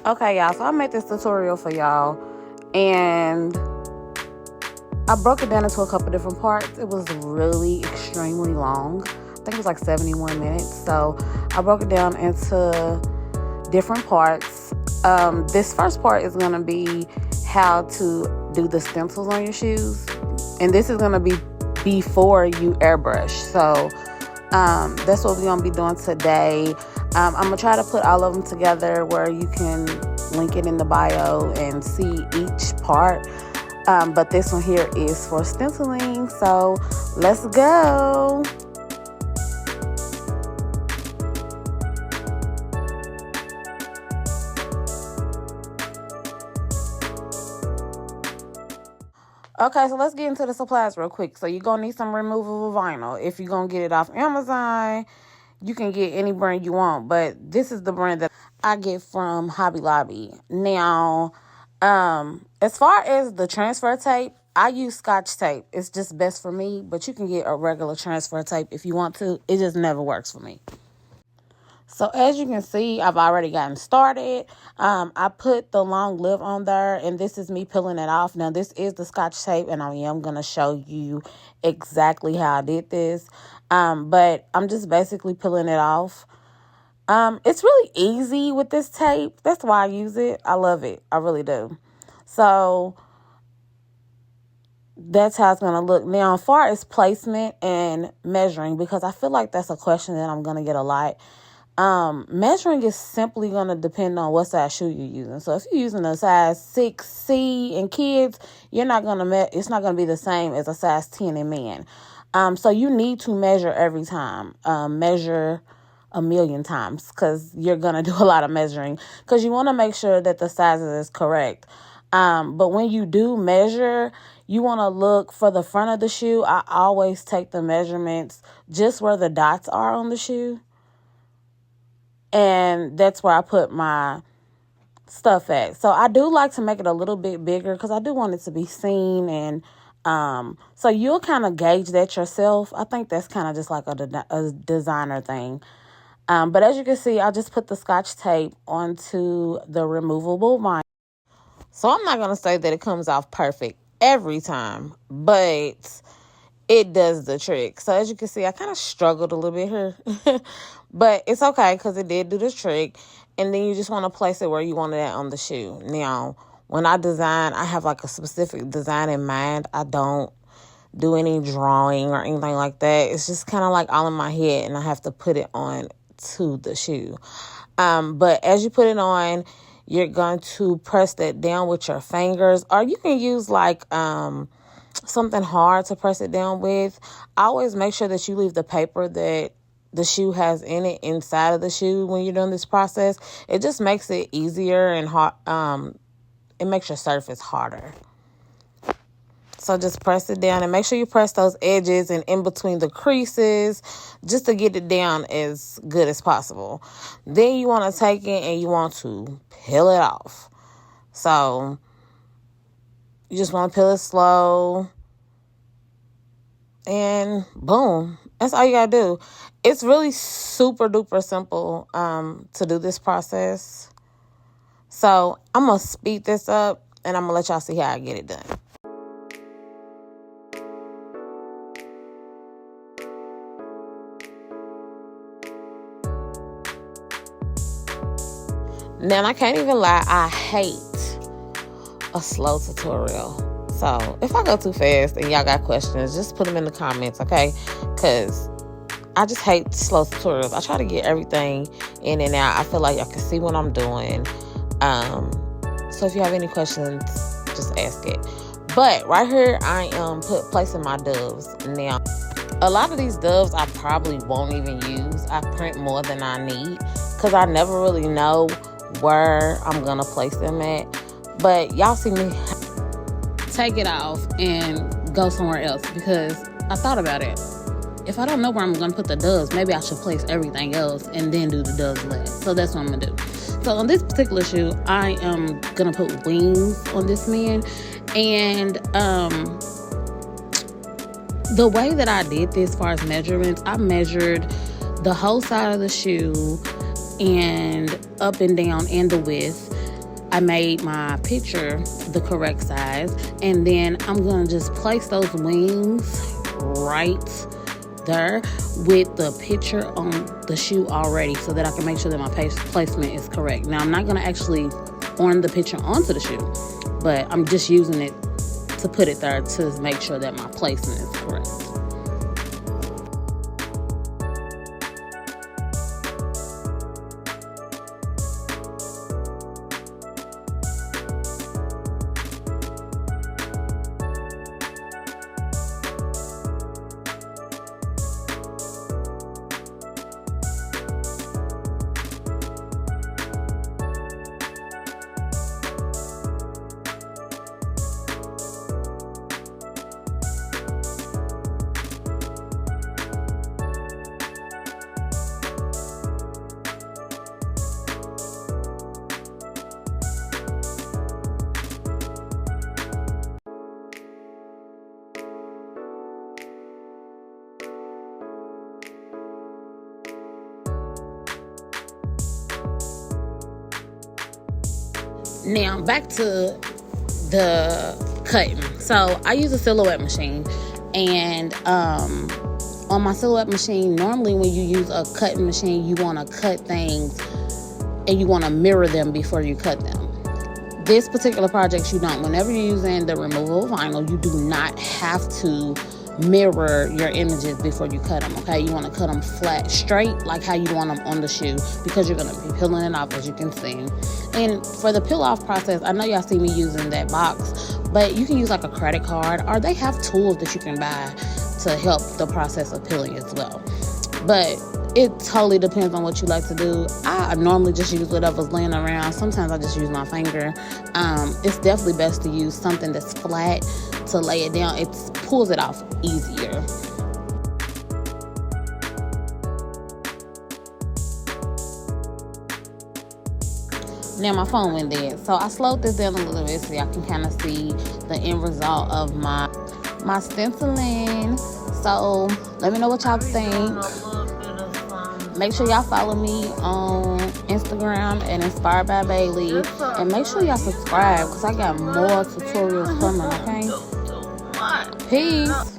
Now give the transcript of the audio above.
Okay, y'all, so I made this tutorial for y'all, and I broke it down into a couple different parts. It was really extremely long. I think it was like 71 minutes. So I broke it down into different parts. This first part is going to be how to do the stencils on your shoes. And this is going to be before you airbrush. So that's what we're going to be doing today. I'm going to try to put all of them together where you can link it in the bio and see each part. But this one here is for stenciling. So let's go. Okay, so let's get into the supplies real quick. So you're going to need some removable vinyl. If you're going to get it off Amazon, you can get any brand you want. But this is the brand that I get from Hobby Lobby. Now, as far as the transfer tape, I use Scotch tape. It's just best for me. But you can get a regular transfer tape if you want to. It just never works for me. So as you can see, I've already gotten started. I put the long lip on there, and this is me peeling it off. Now, this is the Scotch tape, and I am going to show you exactly how I did this. But I'm just basically peeling it off. It's really easy with this tape. That's why I use it. I love it. I really do. So that's how it's going to look. Now, as far as placement and measuring, because I feel like that's a question that I'm going to get a lot. Measuring is simply going to depend on what size shoe you're using. So if you're using a size 6C in kids, you're not going to it's not going to be the same as a size 10 in men. So you need to measure every time. Measure a million times, because you're going to do a lot of measuring, because you want to make sure that the sizes is correct. But when you do measure, you want to look for the front of the shoe. I always take the measurements just where the dots are on the shoe. And that's where I put my stuff at. So I do like to make it a little bit bigger because I do want it to be seen. And so you'll kind of gauge that yourself. I think that's kind of just like a designer thing. But as you can see, I just put the Scotch tape onto the removable vinyl. So I'm not going to say that it comes off perfect every time, but it does the trick. So as you can see, I kind of struggled a little bit here, but it's okay because it did do the trick. And then you just want to place it where you want it at on the shoe. Now, when I design, I have like a specific design in mind. I don't do any drawing or anything like that. It's just kind of like all in my head, and I have to put it on to the shoe. But as you put it on, you're going to press that down with your fingers, or you can use like something hard to press it down with. I always make sure that you leave the paper that the shoe has in it inside of the shoe when you're doing this process. It just makes it easier and hard. It makes your surface harder. So just press it down and make sure you press those edges and in between the creases just to get it down as good as possible. Then you want to take it and you want to peel it off. So you just want to peel it slow. And boom. That's all you got to do. It's really super duper simple to do this process. So I'm going to speed this up and I'm going to let y'all see how I get it done. Now, I can't even lie, I hate a slow tutorial. So, if I go too fast and y'all got questions, just put them in the comments, okay? Because I just hate slow tutorials. I try to get everything in and out. I feel like y'all can see what I'm doing. So, if you have any questions, just ask it. But, right here, I am placing my doves. Now, a lot of these doves I probably won't even use. I print more than I need because I never really know where I'm gonna place them at. But y'all see me take it off and go somewhere else because I thought about it. If I don't know where I'm gonna put the doves, maybe I should place everything else and then do the doves last. So that's what I'm gonna do. So on this particular shoe, I am gonna put wings on this man. And the way that I did this as far as measurements, I measured the whole side of the shoe and up and down and the width. I made my picture the correct size, and then I'm going to just place those wings right there with the picture on the shoe already, so that I can make sure that my placement is correct. Now, I'm not going to actually orn the picture onto the shoe, but I'm just using it to put it there to make sure that my placement is correct. Now, back to the cutting. So, I use a silhouette machine. And on my silhouette machine, normally when you use a cutting machine, you want to cut things and you want to mirror them before you cut them. This particular project, you don't. Whenever you're using the removable vinyl, you do not have to mirror your images before you cut them, okay? You want to cut them flat, straight, like how you want them on the shoe, because you're going to be peeling it off, as you can see. And for the peel off process, I know y'all see me using that box, but you can use like a credit card, or they have tools that you can buy to help the process of peeling as well. But it totally depends on what you like to do. I normally just use whatever's laying around. Sometimes I just use my finger. It's definitely best to use something that's flat to lay it down. It pulls it off easier. Now my phone went dead, so I slowed this down a little bit so y'all can kind of see the end result of my stenciling. So let me know what y'all think. Make sure y'all follow me on Instagram at Inspired by Bailey, and make sure y'all subscribe because I got more tutorials coming. Okay, peace.